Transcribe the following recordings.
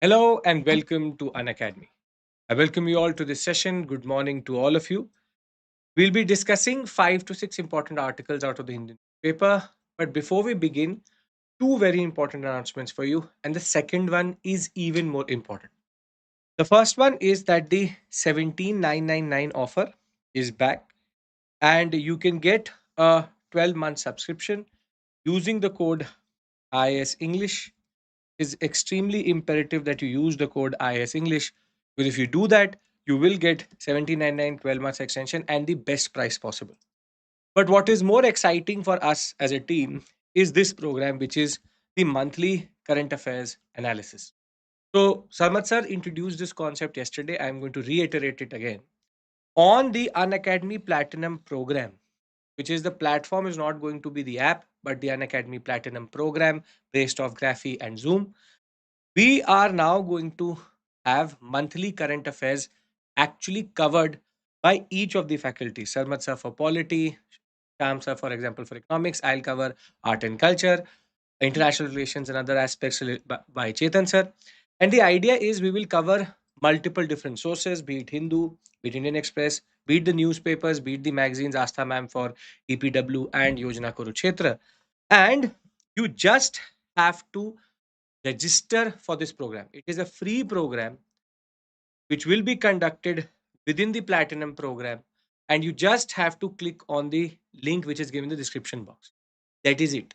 Hello and welcome to Unacademy. I welcome you all to this session. Good morning to all of you. We'll be discussing 5 to 6 important articles out of the Indian paper. But before we begin, two very important announcements for you. And the second one is even more important. The first one is that the 17999 offer is back, and you can get a 12-month subscription using the code IS English. Is extremely imperative that you use the code IS English, because if you do that, you will get 1799 12 months extension and the best price possible. But what is more exciting for us as a team is this program, which is the monthly current affairs analysis. So, Sarmat sir introduced this concept yesterday. I'm going to reiterate it again. On the Unacademy Platinum program, which is the platform, is not going to be the app, but the Unacademy Platinum program based off Graphy and Zoom. We are now going to have monthly current affairs actually covered by each of the faculties. Sarmat sir for polity, Sham sir, for example, for economics. I'll cover art and culture, international relations, and other aspects by Chetan sir. And the idea is we will cover multiple different sources, be it Hindu, be it Indian Express, be it the newspapers, be it the magazines, Astha ma'am for EPW and Yojana Kurukshetra. And you just have to register for this program. It is a free program which will be conducted within the Platinum program, and you just have to click on the link which is given in the description box. That is it.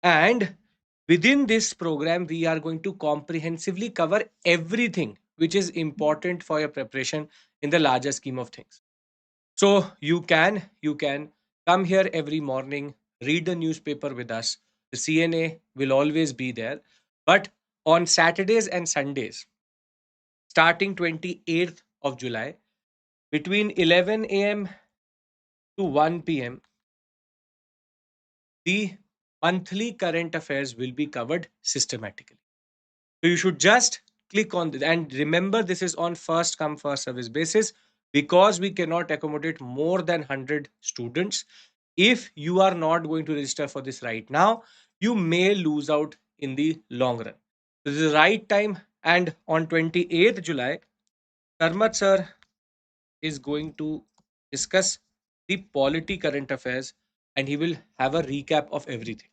And within this program, we are going to comprehensively cover everything which is important for your preparation in the larger scheme of things. So you can come here every morning, read the newspaper with us. The CNA will always be there. But on Saturdays and Sundays, starting 28th of July, between 11 a.m. to 1 p.m., the monthly current affairs will be covered systematically. So you should just click on this. And remember, this is on first come, first service basis, because we cannot accommodate more than 100 students. If you are not going to register for this right now, you may lose out in the long run. So this is the right time. And on 28th July, Sarmat sir is going to discuss the polity current affairs, and he will have a recap of everything.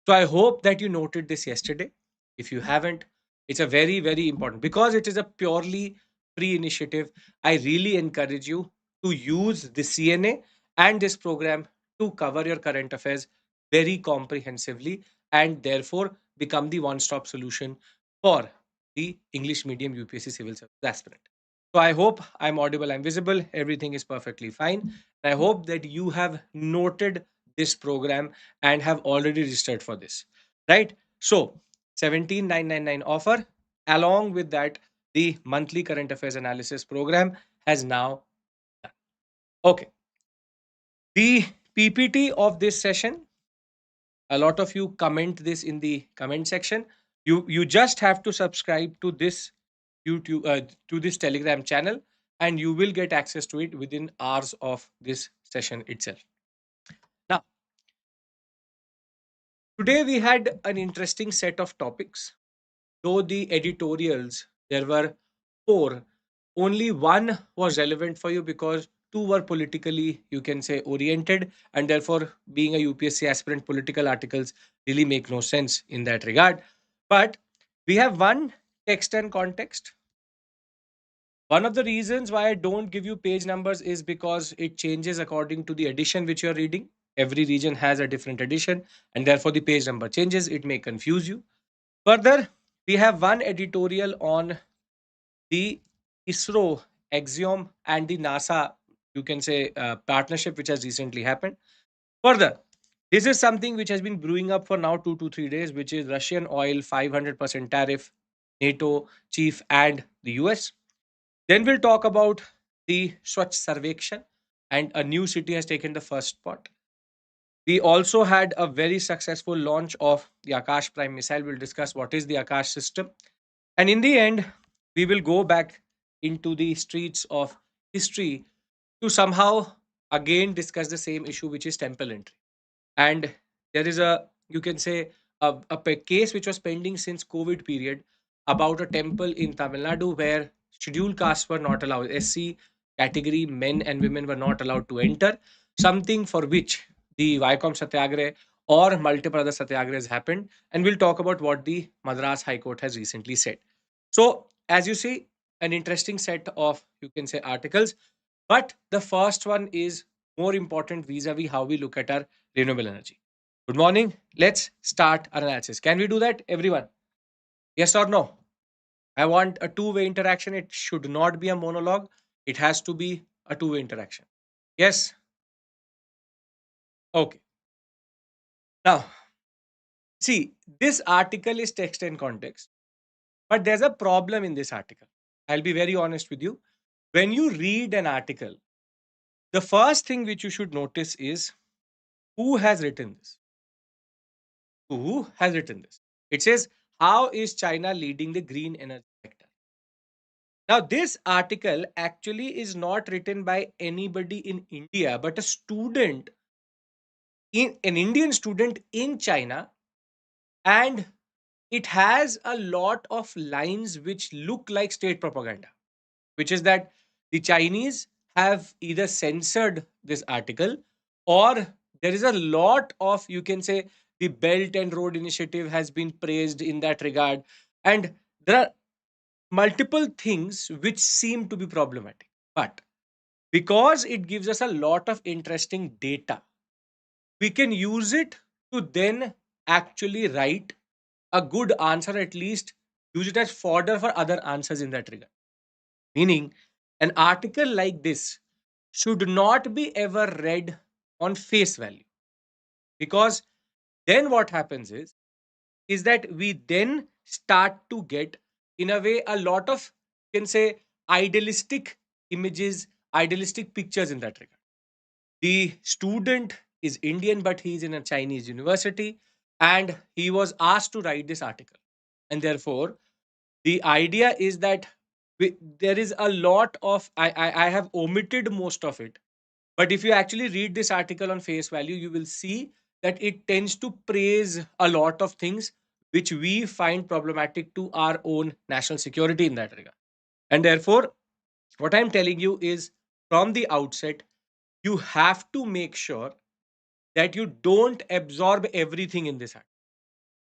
So I hope that you noted this yesterday. If you haven't, it's a very, very important, because it is a purely free initiative. I really encourage you to use the CNA and this program to cover your current affairs very comprehensively, and therefore become the one stop solution for the English medium UPSC civil service aspirant. So I hope I'm audible, I'm visible, everything is perfectly fine. I hope that you have noted this program and have already registered for this, right? So 17999 offer, along with that, the monthly current affairs analysis program has now done. Okay, the PPT of this session, a lot of you comment this in the comment section. You just have to subscribe to this YouTube, to this Telegram channel, and you will get access to it within hours of this session itself. Now, today we had an interesting set of topics. Though the editorials, there were four, only one was relevant for you, because two were politically, you can say, oriented, and therefore, being a UPSC aspirant, political articles really make no sense in that regard. But we have one, text and context. One of the reasons why I don't give you page numbers is because it changes according to the edition which you're reading. Every region has a different edition, and therefore the page number changes. It may confuse you. Further, we have one editorial on the ISRO, Axiom, and the NASA, you can say, partnership which has recently happened. Further, this is something which has been brewing up for now 2 to 3 days, which is Russian oil 500% tariff, NATO chief, and the US. Then we'll talk about the Swachh Sarvekshan, and a new city has taken the first spot. We also had a very successful launch of the Akash Prime missile. We'll discuss what is the Akash system. And in the end, we will go back into the streets of history to somehow again discuss the same issue, which is temple entry. And there is a, you can say, a case which was pending since COVID period. about a temple in Tamil Nadu where scheduled castes were not allowed. SC category men and women were not allowed to enter, something for which the Viacom Satyagraha or multiple other satyagrahas happened. And we'll talk about what the Madras High Court has recently said. So, as you see, an interesting set of, you can say, articles. But the first one is more important vis-a-vis how we look at our renewable energy. Good morning. Let's start our analysis. Can we do that, everyone? Yes or no? I want a two-way interaction. It should not be a monologue. It has to be a two-way interaction. Yes? Okay. Now, see, this article is text and context, but there's a problem in this article. I'll be very honest with you. When you read an article, the first thing which you should notice is who has written this. Who has written this? It says, how is China leading the green energy sector? Now, this article actually is not written by anybody in India, but a student, in an Indian student in China, and it has a lot of lines which look like state propaganda, which is that the Chinese have either censored this article, or there is a lot of, you can say, the Belt and Road Initiative has been praised in that regard. And there are multiple things which seem to be problematic. But because it gives us a lot of interesting data, we can use it to then actually write a good answer, at least use it as fodder for other answers in that regard. Meaning, an article like this should not be ever read on face value, because then what happens is that we then start to get, in a way, a lot of, you can say, idealistic images, idealistic pictures in that regard. The student is Indian, but he's in a Chinese university, and he was asked to write this article. And therefore, the idea is that there is a lot of, I have omitted most of it. But if you actually read this article on face value, you will see that it tends to praise a lot of things which we find problematic to our own national security in that regard. And therefore, what I'm telling you is, from the outset, you have to make sure that you don't absorb everything in this act.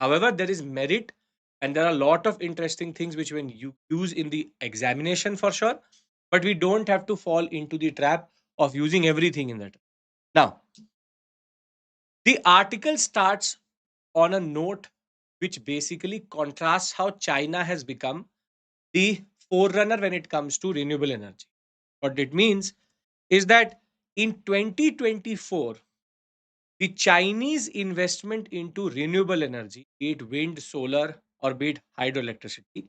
However, there is merit, and there are a lot of interesting things which when you use in the examination for sure, but we don't have to fall into the trap of using everything in that. Now, the article starts on a note which basically contrasts how China has become the forerunner when it comes to renewable energy. What it means is that in 2024, the Chinese investment into renewable energy, be it wind, solar, or be it hydroelectricity,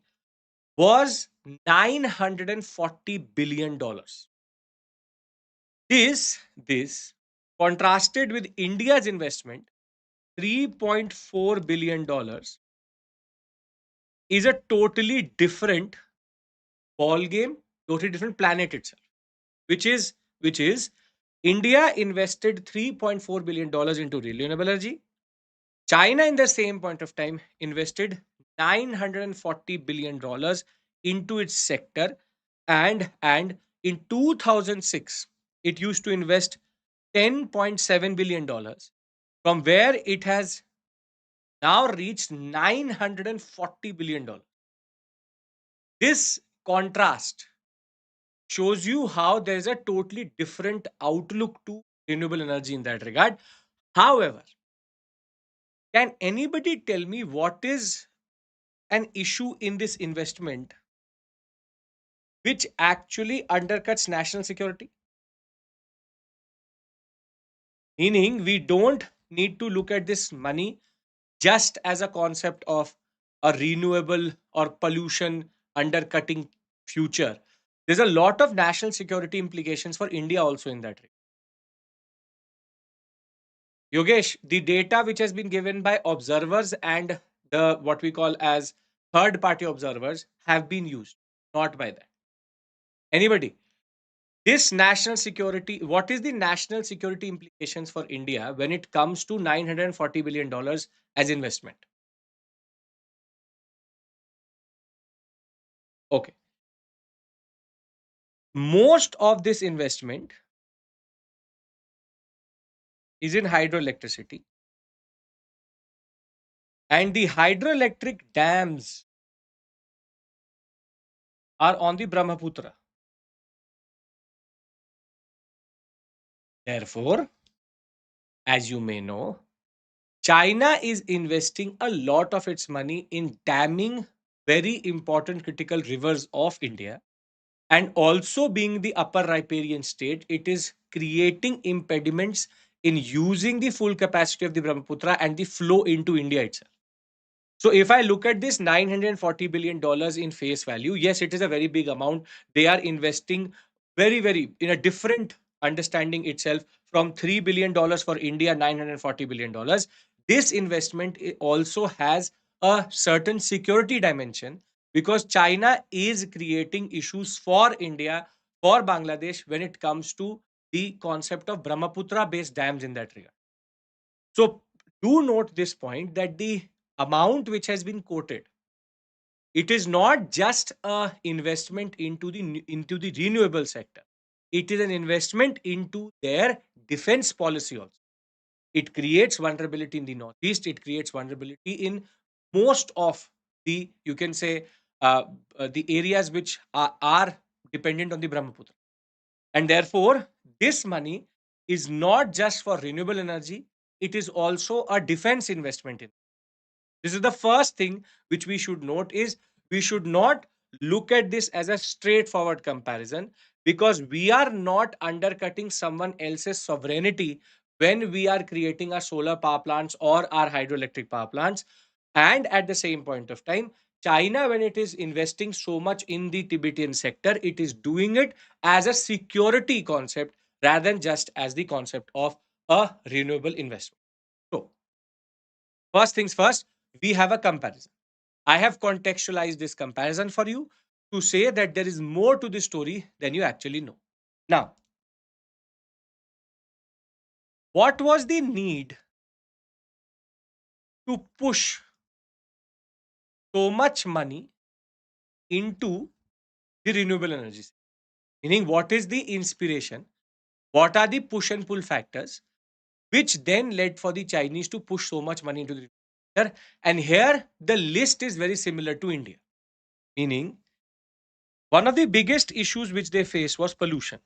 was $940 billion. This contrasted with India's investment, $3.4 billion, is a totally different ball game, totally different planet itself. Which is India invested $3.4 billion into renewable energy. China, in the same point of time, invested $940 billion into its sector, and in 2006, it used to invest $10.7 billion, from where it has now reached $940 billion. This contrast shows you how there is a totally different outlook to renewable energy in that regard. However, can anybody tell me what is an issue in this investment which actually undercuts national security? Meaning, we don't need to look at this money just as a concept of a renewable or pollution undercutting future. There's a lot of national security implications for India also in that. Yogesh, the data which has been given by observers and the what we call as third party observers have been used, not by that. Anybody? This national security, what is the national security implications for India when it comes to $940 billion as investment? Okay. Most of this investment is in hydroelectricity, and the hydroelectric dams are on the Brahmaputra. Therefore, as you may know, China is investing a lot of its money in damming very important critical rivers of India. And also, being the upper riparian state, it is creating impediments in using the full capacity of the Brahmaputra and the flow into India itself. So if I look at this $940 billion in face value, yes, it is a very big amount. They are investing very, in a different understanding itself from $3 billion for India, $940 billion. This investment also has a certain security dimension because China is creating issues for India, for Bangladesh when it comes to the concept of Brahmaputra based dams in that regard. So do note this point that the amount which has been quoted, it is not just a investment into the renewable sector. It is an investment into their defense policy also. It creates vulnerability in the northeast. It creates vulnerability in most of the, you can say, the areas which are dependent on the Brahmaputra. And therefore, this money is not just for renewable energy, it is also a defense investment. This is the first thing which we should note is we should not look at this as a straightforward comparison because we are not undercutting someone else's sovereignty when we are creating our solar power plants or our hydroelectric power plants. And at the same point of time, China, when it is investing so much in the Tibetan sector, it is doing it as a security concept rather than just as the concept of a renewable investment. So, first things first, we have a comparison. I have contextualized this comparison for you to say that there is more to this story than you actually know. Now, what was the need to push so much money into the renewable energies? Meaning, what is the inspiration? What are the push and pull factors which then led for the Chinese to push so much money into the sector? And here, the list is very similar to India. Meaning, one of the biggest issues which they faced was pollution.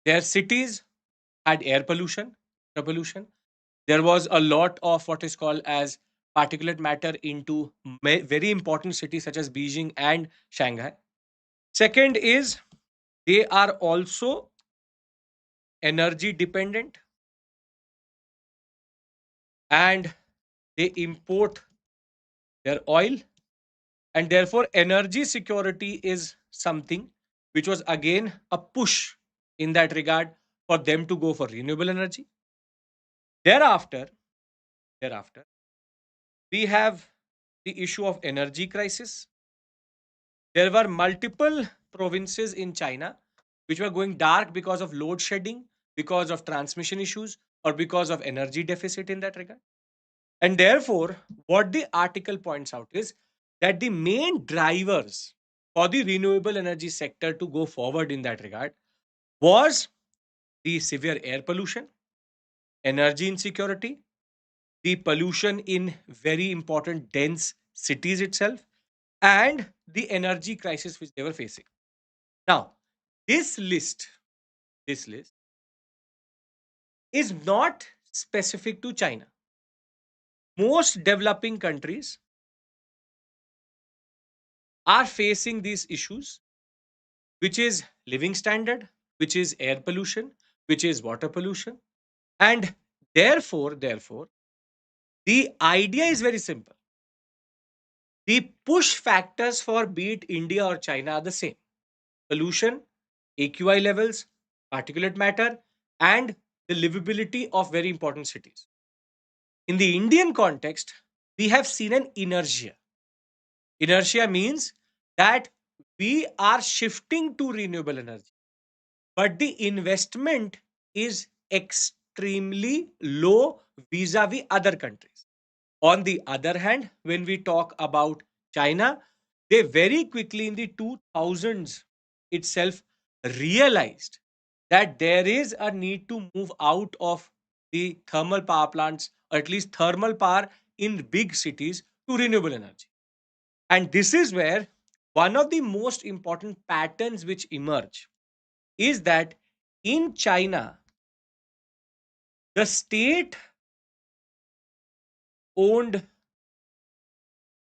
Their cities had air pollution, air pollution. There was a lot of what is called as particulate matter into very important cities such as Beijing and Shanghai. Second is they are also energy dependent and they import their oil, and therefore energy security is something which was again a push in that regard for them to go for renewable energy. Thereafter we have the issue of energy crisis. There were multiple provinces in China which were going dark because of load shedding, because of transmission issues, or because of energy deficit in that regard. And therefore, what the article points out is that the main drivers for the renewable energy sector to go forward in that regard was the severe air pollution, energy insecurity, the pollution in very important dense cities itself, and the energy crisis which they were facing. Now, this list, this list is not specific to China. Most developing countries are facing these issues, which is living standard, which is air pollution, which is water pollution. And therefore, the idea is very simple. The push factors for be it India or China are the same: pollution, AQI levels, particulate matter, and the livability of very important cities. In the Indian context, we have seen an inertia. Inertia means that we are shifting to renewable energy, but the investment is extremely low vis a vis other countries. On the other hand, when we talk about China, they very quickly in the 2000s itself realized that there is a need to move out of the thermal power plants, or at least thermal power in big cities, to renewable energy. And this is where one of the most important patterns which emerge is that in China, the state owned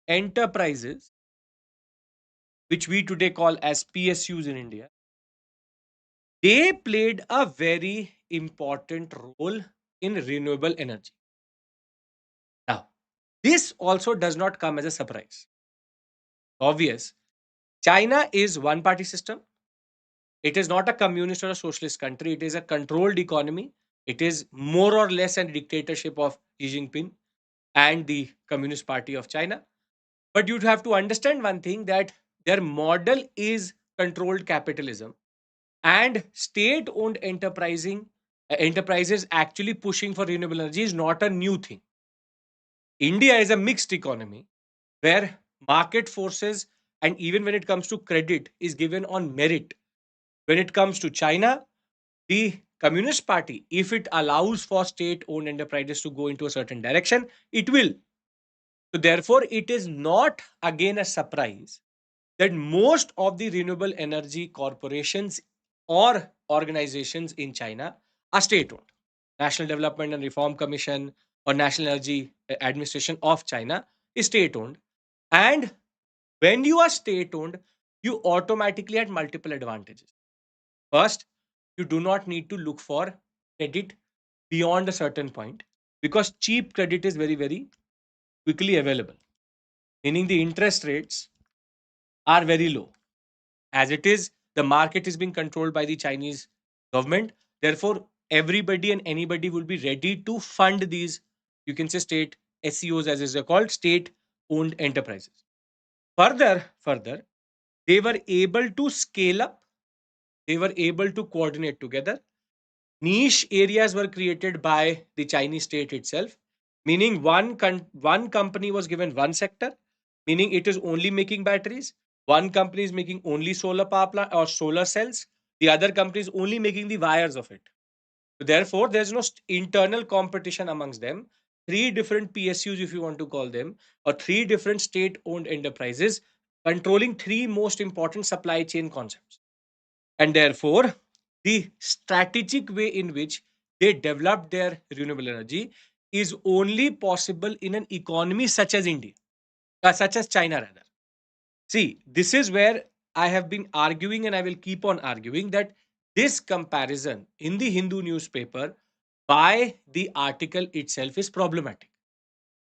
enterprises, which we today call as PSUs in India, they played a very important role in renewable energy. Now, this also does not come as a surprise. Obvious. China is one party system. It is not a communist or a socialist country. It is a controlled economy. It is more or less a dictatorship of Xi Jinping and the Communist Party of China. But you'd have to understand one thing, that their model is controlled capitalism, and state owned enterprises actually pushing for renewable energy is not a new thing. India is a mixed economy where market forces and even when it comes to credit is given on merit. When it comes to China, the Communist Party, if it allows for state owned enterprises to go into a certain direction, it will. So, therefore, it is not again a surprise that most of the renewable energy corporations or organizations in China are state owned. National Development and Reform Commission or National Energy Administration of China is state owned. And when you are state owned, you automatically have multiple advantages. First, you do not need to look for credit beyond a certain point because cheap credit is very, very quickly available, meaning the interest rates are very low. As it is, the market is being controlled by the Chinese government. Therefore, everybody and anybody will be ready to fund these, you can say, state SEOs, as is called, state owned enterprises. Further, they were able to scale up, they were able to coordinate together. Niche areas were created by the Chinese state itself, meaning one company was given one sector, meaning it is only making batteries. One company is making only solar power plant or solar cells. The other company is only making the wires of it. So therefore, there's no internal competition amongst them. Three different PSUs, if you want to call them, or three different state-owned enterprises controlling three most important supply chain concepts. And therefore, the strategic way in which they developed their renewable energy is only possible in an economy such as India, such as China, rather. See, this is where I have been arguing and I will keep on arguing that this comparison in the Hindu newspaper by the article itself is problematic.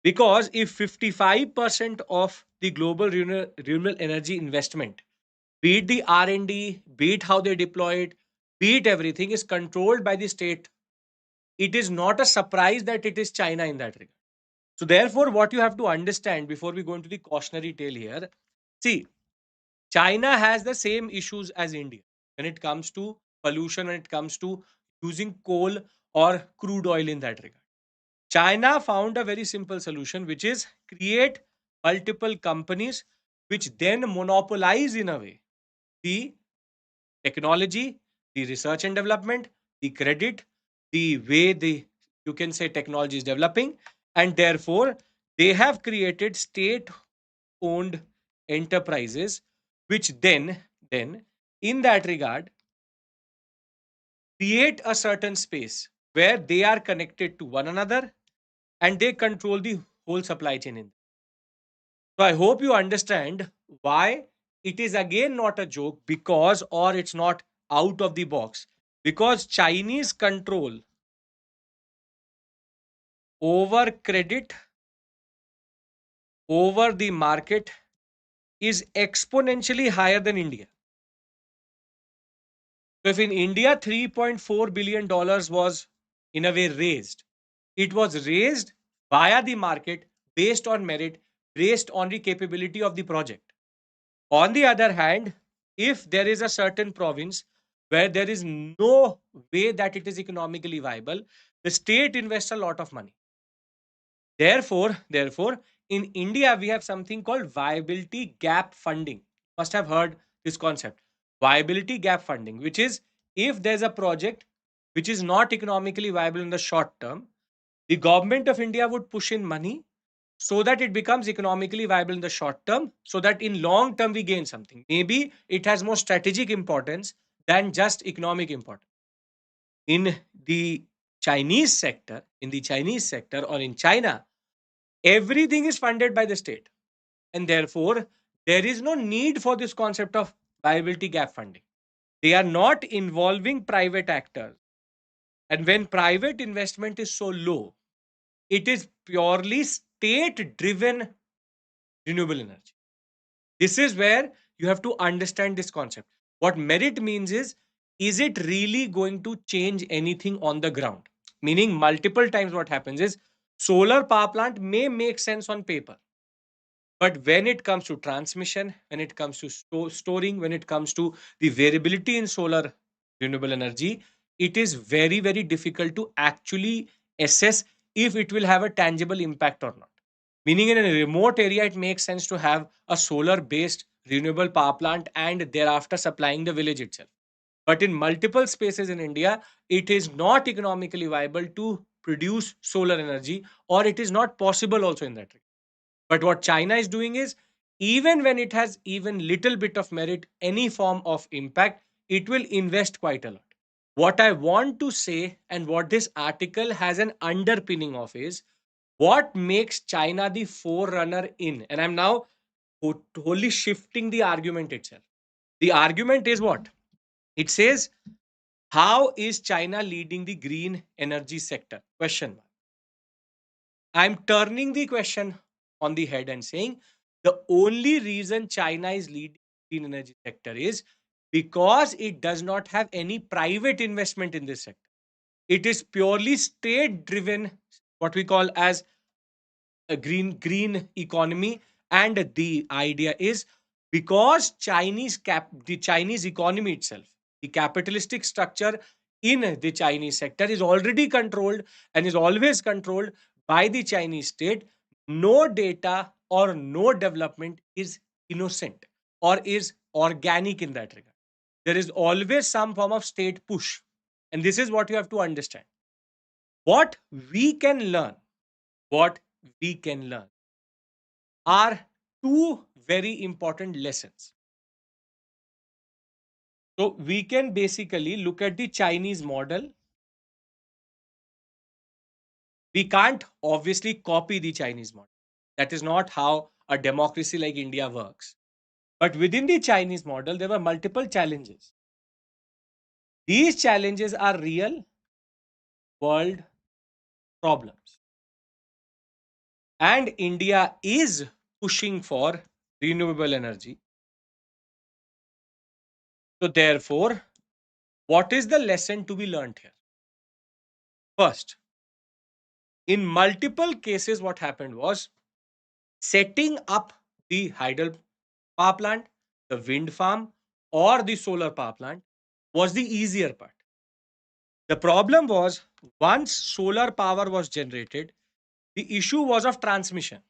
Because if 55% of the global renewable energy investment, be it the R&D, be it how they deploy it, be it everything is controlled by the state, it is not a surprise that it is China in that regard. So therefore, what you have to understand before we go into the cautionary tale here, see, China has the same issues as India when it comes to pollution, when it comes to using coal or crude oil in that regard. China found a very simple solution, which is create multiple companies which then monopolize in a way the technology, the research and development, the credit, the way the, you can say, technology is developing, and therefore they have created state owned enterprises which then in that regard create a certain space where they are connected to one another and they control the whole supply chain in. So I hope you understand why it is again not a joke, because or it's not out of the box, because Chinese control over credit, over the market is exponentially higher than India. So if in India $3.4 billion was in a way raised, it was raised via the market based on merit, based on the capability of the project. On the other hand, if there is a certain province where there is no way that it is economically viable, the state invests a lot of money. Therefore, in India, we have something called viability gap funding. Must have heard this concept. Viability gap funding, which is if there's a project which is not economically viable in the short term, the government of India would push in money so that it becomes economically viable in the short term, so that in long term we gain something. Maybe it has more strategic importance than just economic importance. In the Chinese sector or in China, everything is funded by the state. And therefore, there is no need for this concept of viability gap funding. They are not involving private actors. And when private investment is so low, it is purely state driven renewable energy. This is where you have to understand this concept. What merit means is it really going to change anything on the ground? Meaning, multiple times what happens is solar power plant may make sense on paper. But when it comes to transmission, when it comes to storing, when it comes to the variability in solar renewable energy, it is very, very difficult to actually assess if it will have a tangible impact or not. Meaning, in a remote area, it makes sense to have a solar based renewable power plant and thereafter supplying the village itself. But in multiple spaces in India, it is not economically viable to produce solar energy, or it is not possible also in that. But what China is doing is, even when it has even little bit of merit, any form of impact, it will invest quite a lot. What I want to say and what this article has an underpinning of is what makes China the forerunner in. And I'm now wholly shifting the argument itself. The argument is what? It says, how is China leading the green energy sector? Question mark. I'm turning the question on the head and saying the only reason China is leading the green energy sector is because it does not have any private investment in this sector. It is purely state driven, what we call as a green economy. And the idea is because the Chinese economy itself, the capitalistic structure in the Chinese sector is already controlled and is always controlled by the Chinese state. No data or no development is innocent or is organic in that regard. There is always some form of state push, and this is what you have to understand. what we can learn what we can learn are two very important lessons. So we can basically look at the Chinese model. We can't obviously copy the Chinese model. That is not how a democracy like India works. But within the Chinese model, there were multiple challenges. These challenges are real world problems. And India is pushing for renewable energy. So, therefore, what is the lesson to be learned here? First, in multiple cases, what happened was setting up the hydel power plant, the wind farm, or the solar power plant was the easier part. The problem was once solar power was generated, the issue was of transmission,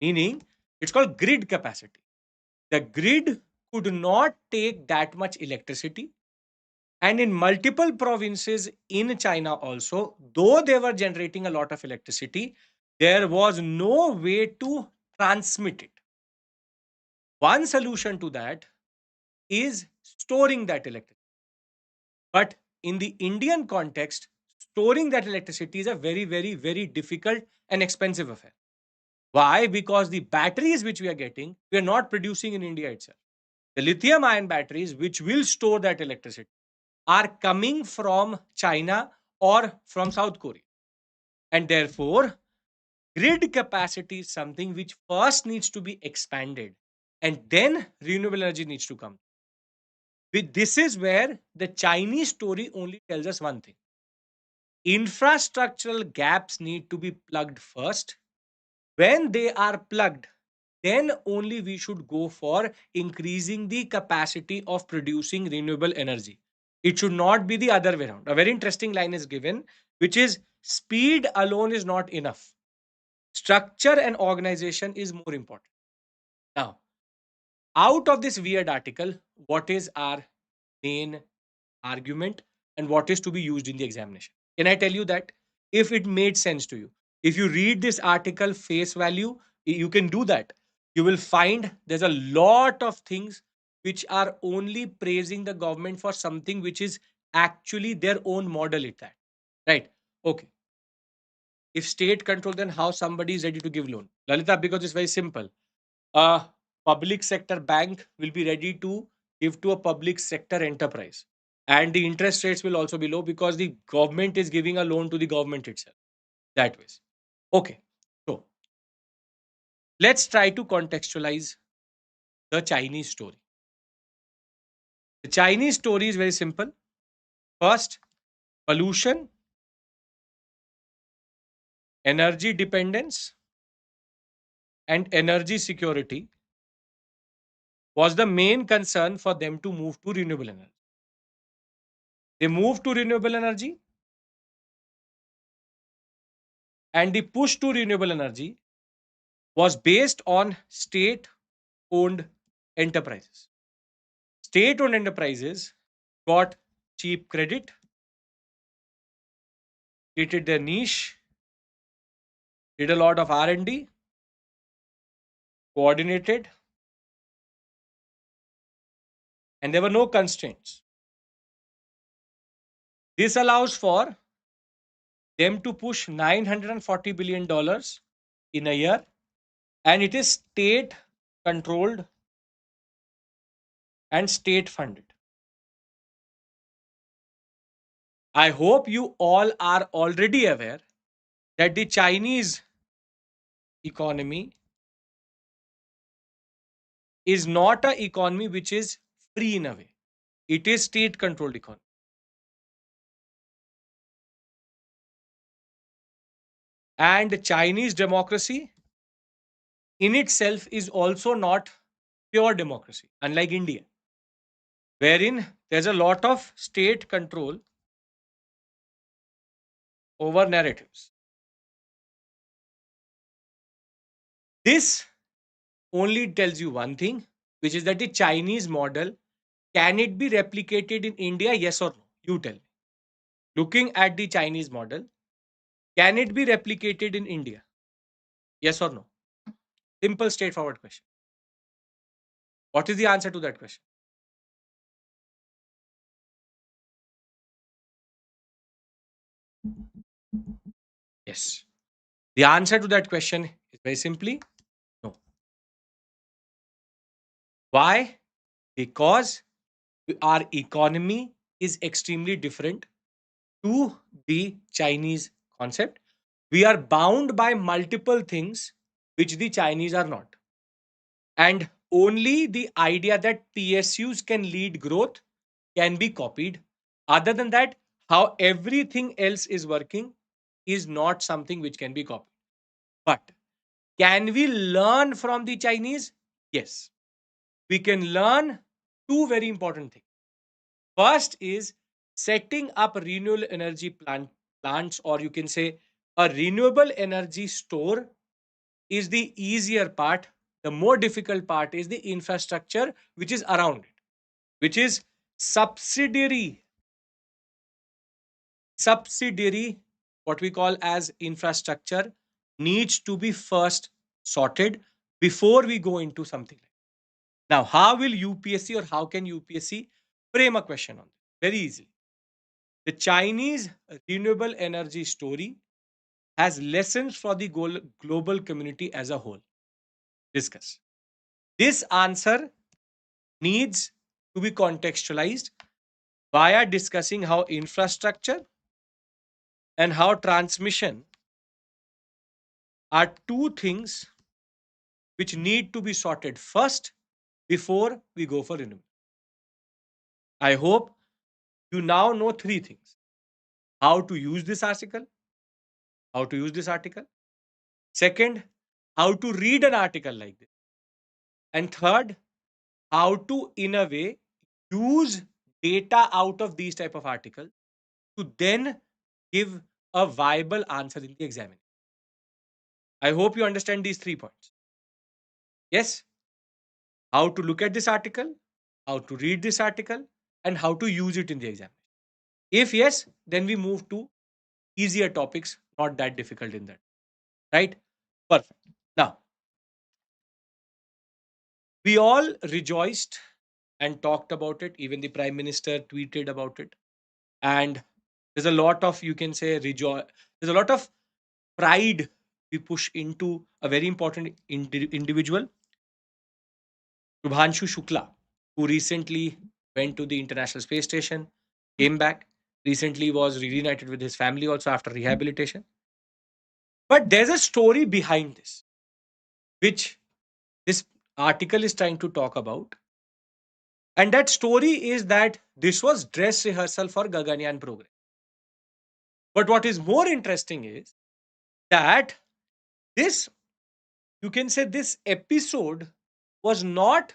meaning it's called grid capacity. The grid could not take that much electricity. And in multiple provinces in China also, though they were generating a lot of electricity, there was no way to transmit it. One solution to that is storing that electricity. But in the Indian context, storing that electricity is a very, very, very difficult and expensive affair. Why? Because the batteries which we are getting, we are not producing in India itself. The lithium ion batteries, which will store that electricity, are coming from China or from South Korea. And therefore, grid capacity is something which first needs to be expanded and then renewable energy needs to come. This is where the Chinese story only tells us one thing. Infrastructural gaps need to be plugged first. When they are plugged, then only we should go for increasing the capacity of producing renewable energy. It should not be the other way around. A very interesting line is given, which is speed alone is not enough. structure and organization is more important. Now, out of this weird article, what is our main argument and what is to be used in the examination? Can I tell you that if it made sense to you, if you read this article face value, you can do that. You will find there's a lot of things which are only praising the government for something which is actually their own model at that. Right? Okay. If state control, then how somebody is ready to give loan? Lalita, because it's very simple. A public sector bank will be ready to give to a public sector enterprise. And the interest rates will also be low because the government is giving a loan to the government itself. That way. Okay. So let's try to contextualize the Chinese story. The Chinese story is very simple. First, pollution, energy dependence, and energy security was the main concern for them to move to renewable energy. They moved to renewable energy, and the push to renewable energy was based on state owned enterprises. State owned enterprises got cheap credit, created their niche, did a lot of R&D, coordinated, and there were no constraints. This allows for them to push $940 billion in a year, and it is state controlled and state funded. I hope you all are already aware that the Chinese economy is not an economy which is free in a way. It is state controlled economy. And Chinese democracy in itself is also not pure democracy, unlike India, wherein there's a lot of state control over narratives. This only tells you one thing, which is that the Chinese model, can it be replicated in India? Yes or no? You tell me. Looking at the Chinese model, can it be replicated in India? Yes or no? Simple, straightforward question. What is the answer to that question? Yes. The answer to that question is very simply no. Why? Because our economy is extremely different to the Chinese concept. We are bound by multiple things which the Chinese are not. And only the idea that PSUs can lead growth can be copied. Other than that, how everything else is working is not something which can be copied. But can we learn from the Chinese? Yes. We can learn two very important things. First is setting up renewable energy plants, or you can say a renewable energy store is the easier part. The more difficult part is the infrastructure which is around it, which is subsidiary, subsidiary, what we call as infrastructure, needs to be first sorted before we go into something like that. Now, how will UPSC or how can UPSC frame a question on this? Very easily. The Chinese renewable energy story has lessons for the global community as a whole. Discuss. This answer needs to be contextualized via discussing how infrastructure and how transmission are two things which need to be sorted first before we go for renewable. I hope you now know three things: how to use this article, how to use this article. Second, how to read an article like this. And third, how to, in a way, use data out of these type of articles to then give a viable answer in the examination. I hope you understand these 3 points. Yes, how to look at this article, how to read this article, and how to use it in the exam. If yes, then we move to easier topics, not that difficult in that. Right? Perfect. Now, we all rejoiced and talked about it. Even the Prime Minister tweeted about it. And there's a lot of, you can say, there's a lot of pride we push into a very important individual, Shubhanshu Shukla, who recently went to the International Space Station, came back, recently was reunited with his family also after rehabilitation. But there's a story behind this, which this article is trying to talk about. And that story is that this was dress rehearsal for Gaganyaan program. But what is more interesting is that this, you can say, this episode was not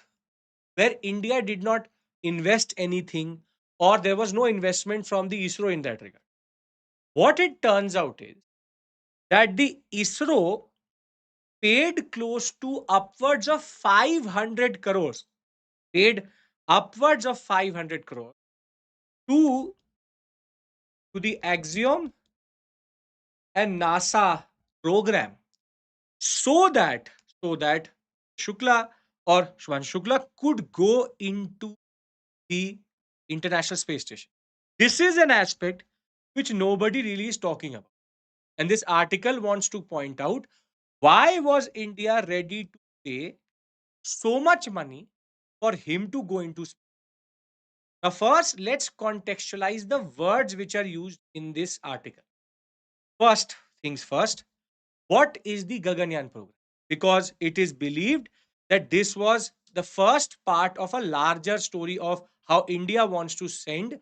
where India did not invest anything or there was no investment from the ISRO in that regard. What it turns out is that the ISRO paid close to upwards of 500 crores, paid upwards of 500 crores to, to the Axiom and NASA program so that so that Shukla or Shwan Shukla could go into the International Space Station. This is an aspect which nobody really is talking about. And this article wants to point out why was India ready to pay so much money for him to go into space. Now, first, let's contextualize the words which are used in this article. First things first, what is the Gaganyaan program? Because it is believed that this was the first part of a larger story of how India wants to send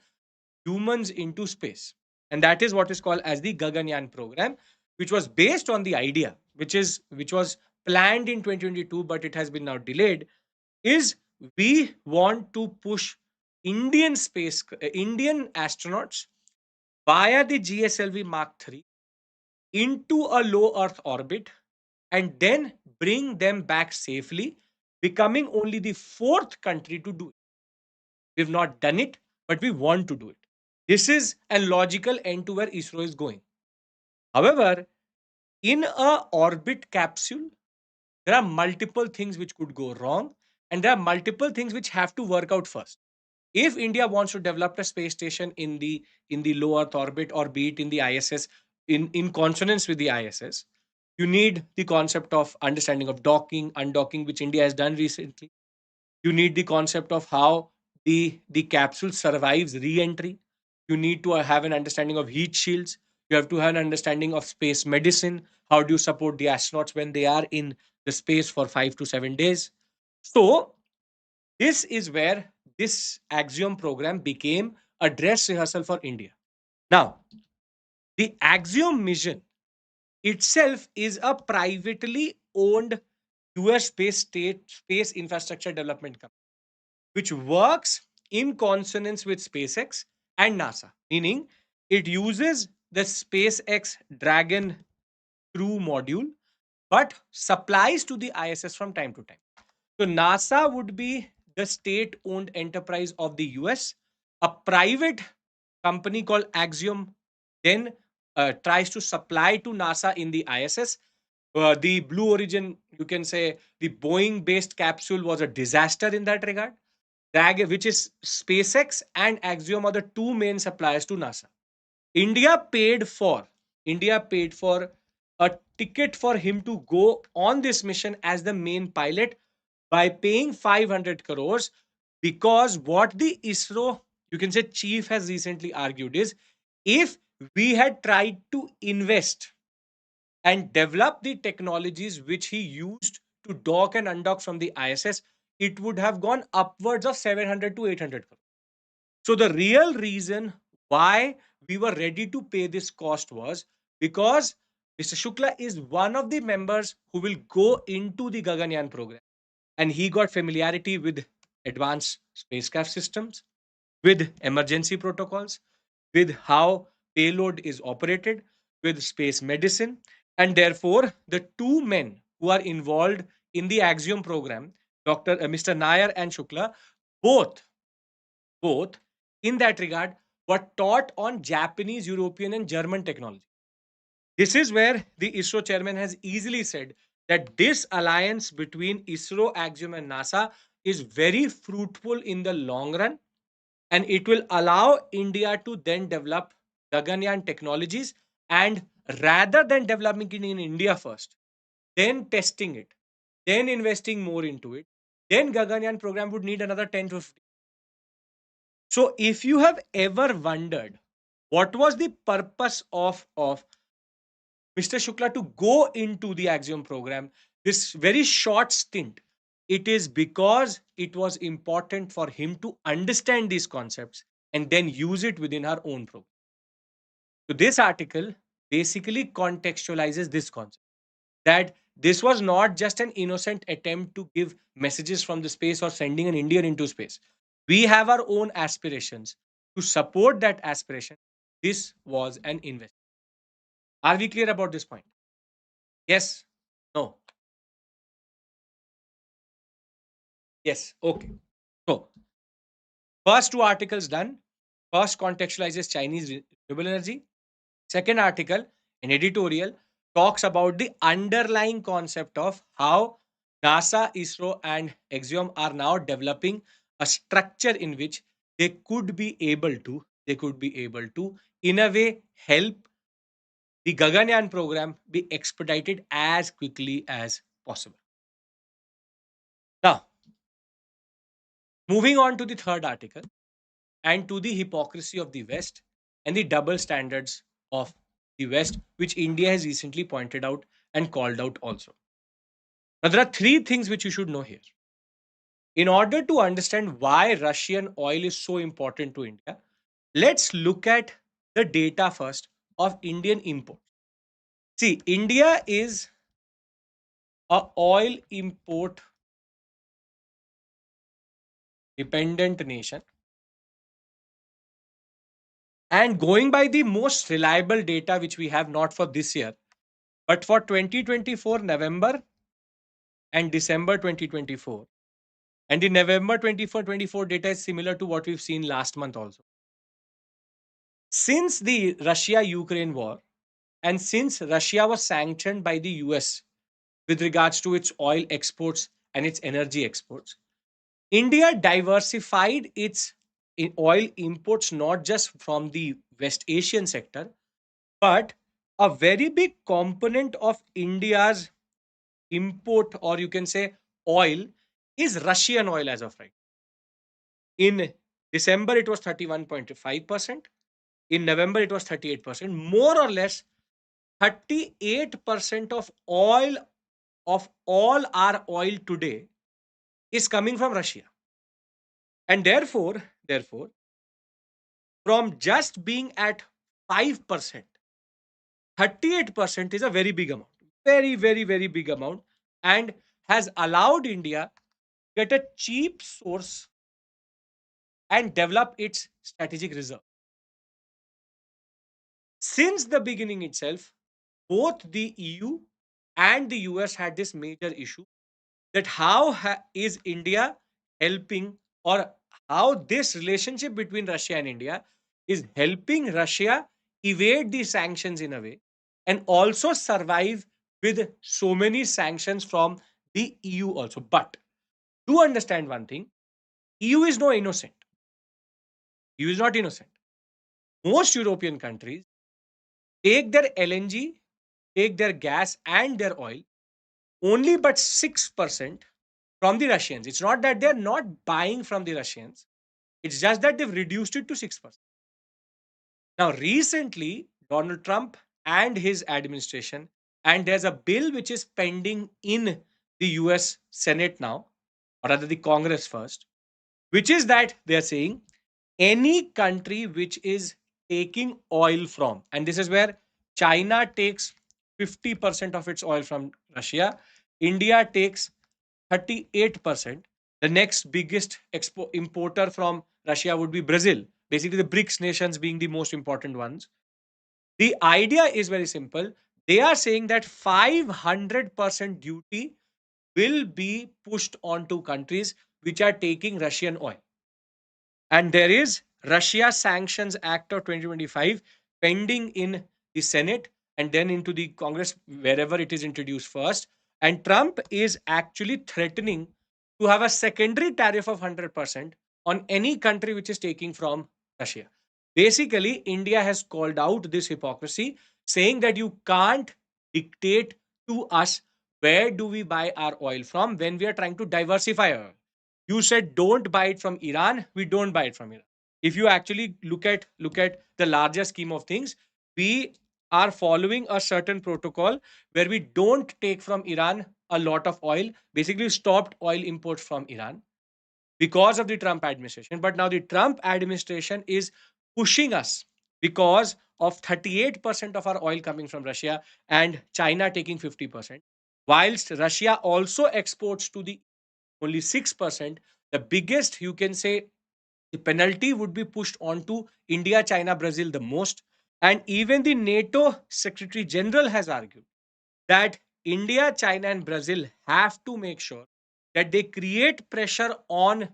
humans into space. And that is what is called as the Gaganyaan program, which was based on the idea, which was planned in 2022, but it has been now delayed, is we want to push Indian astronauts via the GSLV Mark III into a low Earth orbit and then bring them back safely, becoming only the fourth country to do it. We've not done it, but we want to do it. This is a logical end to where ISRO is going. However, in a orbit capsule, there are multiple things which could go wrong, and there are multiple things which have to work out first. If India wants to develop a space station in the low Earth orbit, or be it in the ISS, in consonance with the ISS, you need the concept of understanding of docking, undocking, which India has done recently. You need the concept of how the capsule survives re-entry. You need to have an understanding of heat shields. You have to have an understanding of space medicine. How do you support the astronauts when they are in the space for 5 to 7 days? So this is where this Axiom program became a dress rehearsal for India. Now, the Axiom mission itself is a privately owned US based state space infrastructure development company, which works in consonance with SpaceX and NASA, meaning it uses the SpaceX Dragon Crew module but supplies to the ISS from time to time. So NASA would be the state-owned enterprise of the US. A private company called Axiom then tries to supply to NASA in the ISS. The Blue Origin, you can say, the Boeing-based capsule was a disaster in that regard. Which is SpaceX and Axiom, are the two main suppliers to NASA. India paid for India paid for a ticket for him to go on this mission as the main pilot by paying 500 crores, because what the ISRO, you can say, chief has recently argued is, if we had tried to invest and develop the technologies which he used to dock and undock from the ISS, it would have gone upwards of 700 to 800 crores. So the real reason why we were ready to pay this cost was because Mr. Shukla is one of the members who will go into the Gaganyaan program, and he got familiarity with advanced spacecraft systems, with emergency protocols, with how payload is operated, with space medicine. And therefore, the two men who are involved in the Axiom program, Mr. Nair and Shukla, both, both in that regard, were taught on Japanese, European, and German technology. This is where the ISRO chairman has easily said that this alliance between ISRO, Axiom, and NASA is very fruitful in the long run, and it will allow India to then develop Gaganyaan technologies, and rather than developing it in India first, then testing it, then investing more into it, then Gaganyaan program would need another 10 to 15. So if you have ever wondered what was the purpose of Mr. Shukla to go into the Axiom program, this very short stint, it is because it was important for him to understand these concepts and then use it within our own program. So this article basically contextualizes this concept, that this was not just an innocent attempt to give messages from the space or sending an Indian into space. We have our own aspirations. To support that aspiration, this was an investment. Are we clear about this point? Yes? No? Yes. Okay. So, first two articles done. First contextualizes Chinese renewable energy. Second article, an editorial, talks about the underlying concept of how NASA, ISRO, and Axiom are now developing a structure in which they could be able to, in a way, help the Gaganyaan program be expedited as quickly as possible. Now, moving on to the third article and to the hypocrisy of the West and the double standards of the West, which India has recently pointed out and called out also. Now, there are three things which you should know here. In order to understand why Russian oil is so important to India, let's look at the data first of Indian import. See, India is a oil import dependent nation, and going by the most reliable data which we have, not for this year but for 2024 November and December 2024, and the November 24 data is similar to what we've seen last month also. Since the Russia Ukraine war, and since Russia was sanctioned by the US with regards to its oil exports and its energy exports, India diversified its oil imports not just from the West Asian sector, but a very big component of India's import, or you can say oil, is Russian oil as of right. In December, it was 31.5%. In November, it was 38%. More or less, 38% of all our oil today is coming from Russia. And therefore, from just being at 5%, 38% is a very big amount. Very, very, very big amount. And has allowed India get a cheap source and develop its strategic reserve. Since the beginning itself, both the EU and the US had this major issue, that how is India helping, or how this relationship between Russia and India is helping Russia evade the sanctions in a way and also survive with so many sanctions from the EU also. But do understand one thing, EU is no innocent. EU is not innocent. Most European countries take their LNG, take their gas and their oil only but 6% from the Russians. It's not that they're not buying from the Russians, it's just that they've reduced it to 6%. Now, recently, Donald Trump and his administration, and there's a bill which is pending in the US Senate now, or rather the Congress first, which is that they're saying any country which is taking oil from, and this is where China takes 50% of its oil from Russia, India takes 38%. The next biggest importer from Russia would be Brazil, basically the BRICS nations being the most important ones. The idea is very simple. They are saying that 500% duty will be pushed onto countries which are taking Russian oil. And there is Russia Sanctions Act of 2025 pending in the Senate and then into the Congress, wherever it is introduced first. And Trump is actually threatening to have a secondary tariff of 100% on any country which is taking from Russia. Basically, India has called out this hypocrisy, saying that you can't dictate to us where do we buy our oil from when we are trying to diversify our oil. You said don't buy it from Iran, we don't buy it from Iran. If you actually look at the larger scheme of things, we are following a certain protocol where we don't take from Iran a lot of oil. Basically, we stopped oil imports from Iran because of the Trump administration. But now the Trump administration is pushing us because of 38% of our oil coming from Russia and China taking 50%. Whilst Russia also exports to the only 6%, the biggest, you can say, the penalty would be pushed onto India, China, Brazil the most. And even the NATO Secretary General has argued that India, China, and Brazil have to make sure that they create pressure on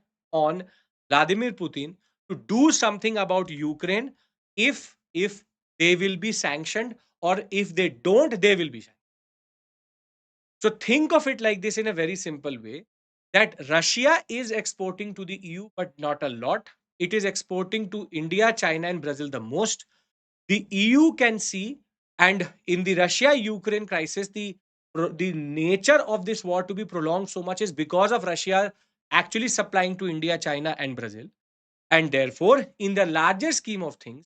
Vladimir Putin to do something about Ukraine if they will be sanctioned, or if they don't, they will be sanctioned. So think of it like this in a very simple way, that Russia is exporting to the EU, but not a lot. It is exporting to India, China, and Brazil the most. The EU can see, and in the Russia Ukraine crisis, the nature of this war to be prolonged so much is because of Russia actually supplying to India, China, and Brazil. And therefore, in the larger scheme of things,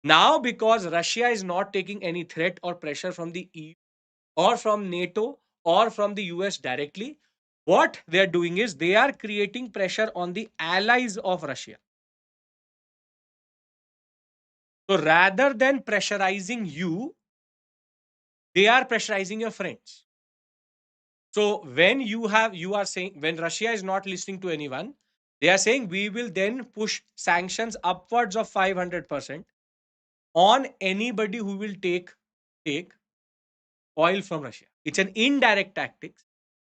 now because Russia is not taking any threat or pressure from the EU or from NATO or from the US directly, what they are doing is they are creating pressure on the allies of Russia. So rather than pressurizing you, they are pressurizing your friends. So when you are saying, when Russia is not listening to anyone, they are saying we will then push sanctions upwards of 500% on anybody who will take oil from Russia. It's an indirect tactic.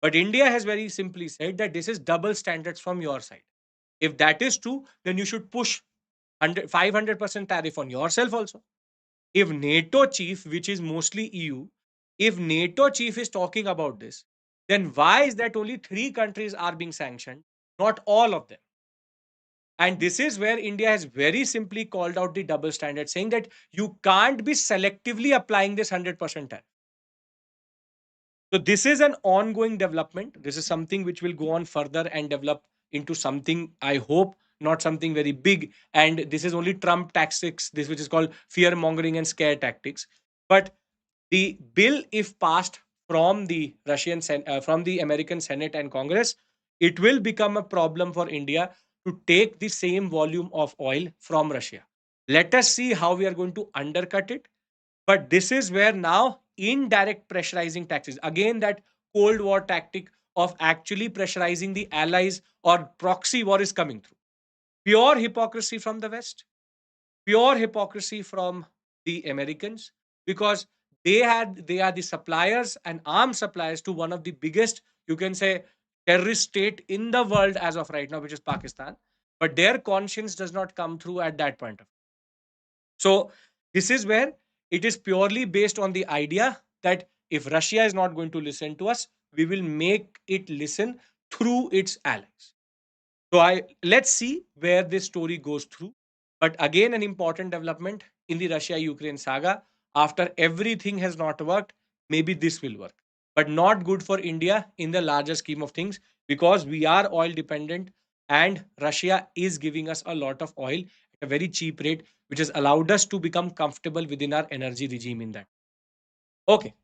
But India has very simply said that this is double standards from your side. If that is true, then you should push 500% tariff on yourself also. If NATO chief, which is mostly EU, if NATO chief is talking about this, then why is that only 3 countries are being sanctioned, not all of them? And this is where India has very simply called out the double standard, saying that you can't be selectively applying this 100% tariff. So this is an ongoing development. This is something which will go on further and develop into something, I hope, not something very big. And this is only Trump tactics, this which is called fear mongering and scare tactics. But the bill, if passed from the from the American Senate and Congress, it will become a problem for India to take the same volume of oil from Russia. Let us see how we are going to undercut it. But this is where now indirect pressurizing taxes, again, that Cold War tactic of actually pressurizing the allies or proxy war is coming through. Pure hypocrisy from the West, pure hypocrisy from the Americans, because they are the suppliers and arms suppliers to one of the biggest, you can say, terrorist state in the world as of right now, which is Pakistan. But their conscience does not come through at that point of. So this is where it is purely based on the idea that if Russia is not going to listen to us, we will make it listen through its allies. So I let's see where this story goes through. But again, an important development in the Russia-Ukraine saga. After everything has not worked, maybe this will work. But not good for India in the larger scheme of things, because we are oil dependent and Russia is giving us a lot of oil at a very cheap rate, which has allowed us to become comfortable within our energy regime in that. Okay.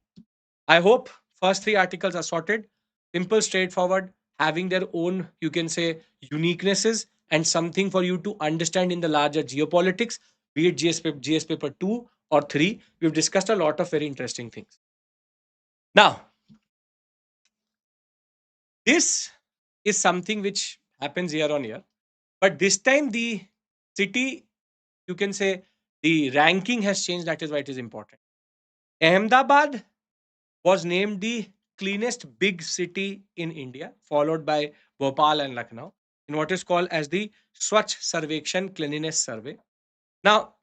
I hope first 3 articles are sorted, simple, straightforward, having their own, you can say, uniquenesses and something for you to understand in the larger geopolitics, be it GS paper 2 or 3. We've discussed a lot of very interesting things. Now, this is something which happens year on year, but this time the city, you can say, the ranking has changed. That is why it is important. Ahmedabad was named the cleanest big city in India, followed by Bhopal and Lucknow, in what is called as the Swachh Sarvekshan Cleanliness Survey. Now,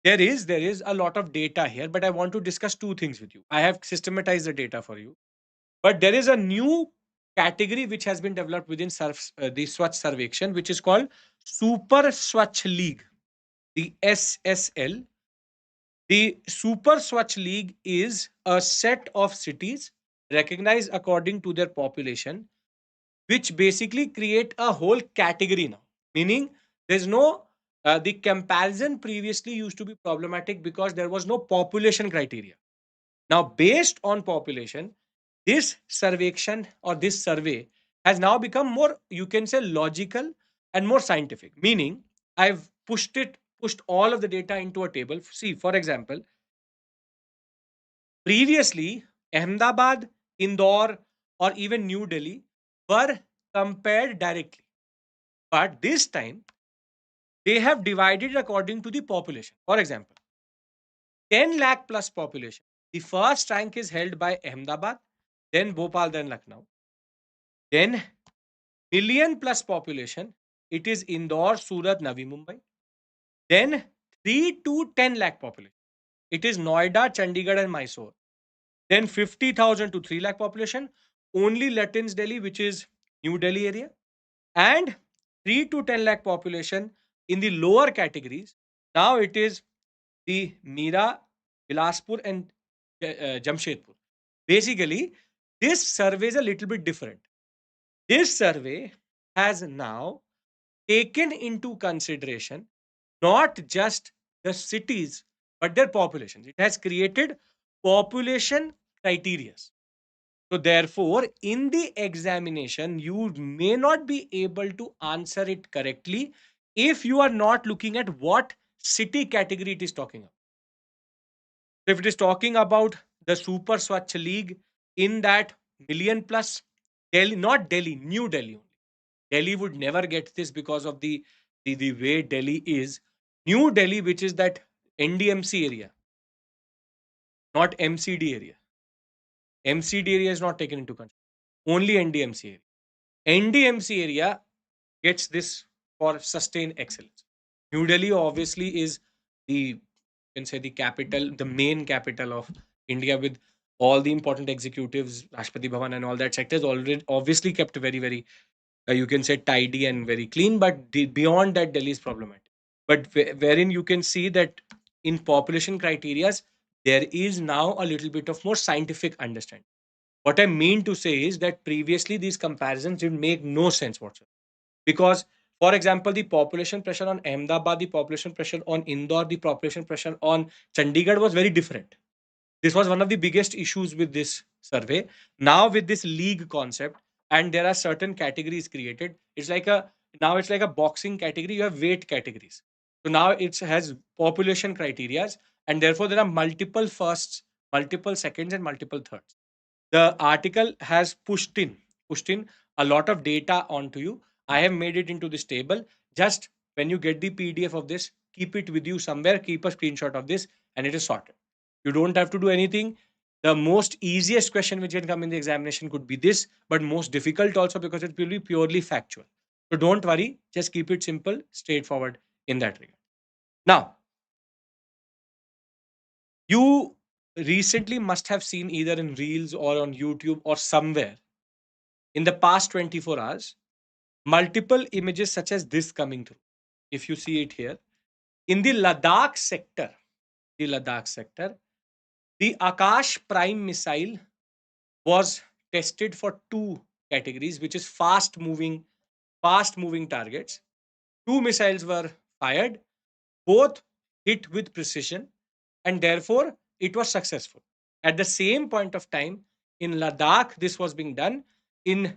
there is a lot of data here, but I want to discuss two things with you. I have systematized the data for you, but there is a new category which has been developed within the Swachh Sarvekshan, which is called Super Swachh League, the SSL. The Super Swachh League is a set of cities recognized according to their population, which basically create a whole category now. Meaning, there's no the comparison previously used to be problematic because there was no population criteria. Now, based on population, this survection or this survey has now become more, you can say, logical and more scientific. Meaning, I've pushed all of the data into a table. See, for example, previously, Ahmedabad, Indore, or even New Delhi were compared directly. But this time, they have divided according to the population. For example, 10 lakh plus population. The first rank is held by Ahmedabad, then Bhopal, then Lucknow. Then million plus population, it is Indore, Surat, Navi Mumbai. Then 3 to 10 lakh population. It is Noida, Chandigarh, and Mysore. Then 50,000 to 3 lakh population, only Latins Delhi, which is New Delhi area. And 3 to 10 lakh population in the lower categories. Now it is the Mira, Bilaspur, and Jamshedpur. Basically, this survey is a little bit different. This survey has now taken into consideration not just the cities but their populations. It has created population criteria. So, therefore, in the examination, you may not be able to answer it correctly if you are not looking at what city category it is talking about. So, if it is talking about the Super Swachh League in that million plus, Delhi, not Delhi, New Delhi only. Delhi would never get this because of the way Delhi is. New Delhi, which is that NDMC area, not MCD area. MCD area is not taken into consideration. Only NDMC area. NDMC area gets this for sustained excellence. New Delhi obviously is the, you can say, the capital, the main capital of India, with all the important executives, Rashtrapati Bhavan and all that sectors already obviously kept very you can say tidy and very clean, but beyond that, Delhi is problematic. But wherein you can see that in population criterias, there is now a little bit of more scientific understanding. What I mean to say is that previously these comparisons did make no sense whatsoever. Because, for example, the population pressure on Ahmedabad, the population pressure on Indore, the population pressure on Chandigarh was very different. This was one of the biggest issues with this survey. Now, with this league concept, and there are certain categories created, it's like a boxing category. You have weight categories. So now it has population criterias, and therefore there are multiple firsts, multiple seconds, and multiple thirds. The article has pushed in a lot of data onto you. I have made it into this table. Just when you get the PDF of this, keep it with you somewhere, keep a screenshot of this, and it is sorted. You don't have to do anything. The most easiest question which can come in the examination could be this, but most difficult also, because it will be purely factual. So don't worry, just keep it simple, straightforward in that regard. Now, you recently must have seen either in Reels or on YouTube or somewhere in the past 24 hours, multiple images such as this coming through. If you see it here, in the Ladakh sector, the Akash Prime missile was tested for two categories, which is fast moving targets. Two missiles were fired, both hit with precision, and therefore it was successful. At the same point of time, in Ladakh, this was being done. In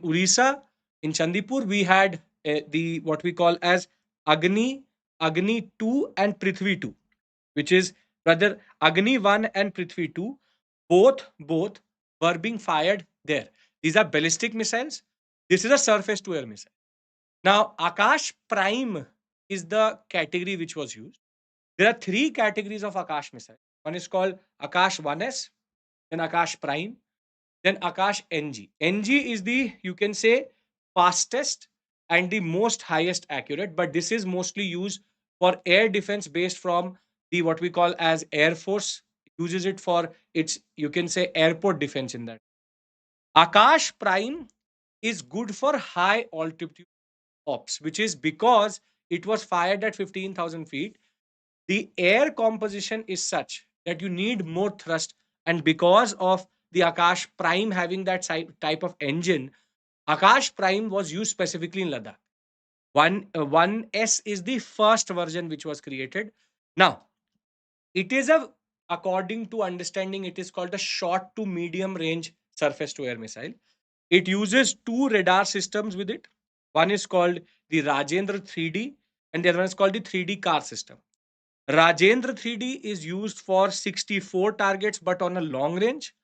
Orissa, in Chandipur, we had the what we call as Agni 2 and Prithvi 2, which is rather Agni 1 and Prithvi 2. Both were being fired there. These are ballistic missiles. This is a surface to air missile. Now, Akash Prime is the category which was used. There are three categories of Akash missile. One is called Akash 1S, then Akash Prime, then Akash NG. NG is the, you can say, fastest and the most highest accurate, but this is mostly used for air defense based from the what we call as Air Force uses it for its, you can say, airport defense in that. Akash Prime is good for high altitude ops, which is because it was fired at 15,000 feet. The air composition is such that you need more thrust, and because of the Akash Prime having that type of engine, Akash Prime was used specifically in Ladakh. 1S is the first version which was created. Now, it is a, according to understanding, it is called a short to medium range surface to air missile. It uses two radar systems with it. One is called the Rajendra 3D, and the other one is called the 3D car system. Rajendra 3D is used for 64 targets but on a long range,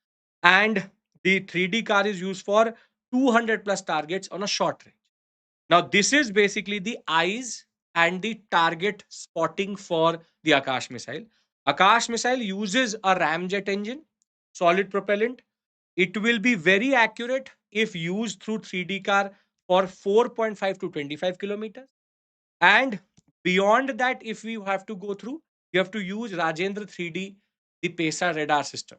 and the 3D car is used for 200 plus targets on a short range. Now, this is basically the eyes and the target spotting for the Akash missile. Akash missile uses a ramjet engine, solid propellant. It will be very accurate if used through 3D car for 4.5 to 25 kilometers. And beyond that, if we have to go through, you have to use Rajendra 3D, the PESA radar system.